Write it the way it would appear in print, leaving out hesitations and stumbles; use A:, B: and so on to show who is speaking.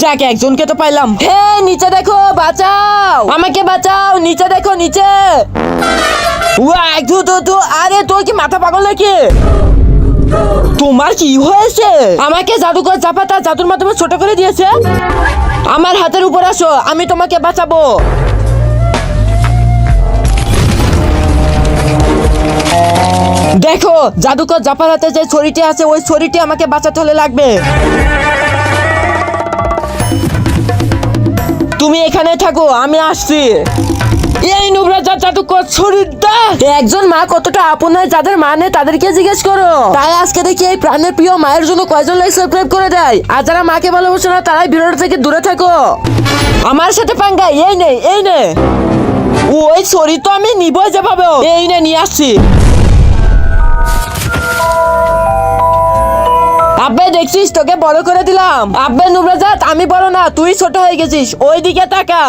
A: যাক একজনকে তো পাইলাম। হে নিচে দেখো, বাঁচাও আমাকে, বাঁচাও, নিচে দেখো, নিচে। আরে তোর কি মাথা পাগল নাকি? তোমার কি হয়েছে? আমাকে জাদুকর জাপাতা জাদুর মাধ্যমে ছোট করে দিয়েছে। আমার হাতের উপর আসো, আমি তোমাকে বাঁচাবো। দেখো জাদুকর জাপার হাতে যে ছড়িটি আছে, ওই ছড়িটি আমাকে বাঁচাতে হলে লাগবে। তুমি এখানে থাকো, আমি আসছি। এই নোংরা জাদুকর ছড়িটা। একজন মা কতটা আপন হয়, যাদের মা নেই তাদেরকে জিজ্ঞেস করো। তাই আজকে দেখি এই প্রাণের প্রিয় মায়ের জন্য কয়জন লাইক সাবস্ক্রাইব করে দেয়। আর যারা মাকে ভালোবাসে না তারাই ভিডিওটা থেকে দূরে থাকো। আমার সাথে পাঙ্গা এই নে, এই নে। ওই ছড়ি তো আমি নিবই যেভাবে, এই নে নিয়ে আসছি। আব্বে দেখছিস, তোকে বড় করে দিলাম। আব্বে নুবরাজাত, আমি বড় না, তুই ছোট হয়ে গেছিস। ওই দিকে তাকা।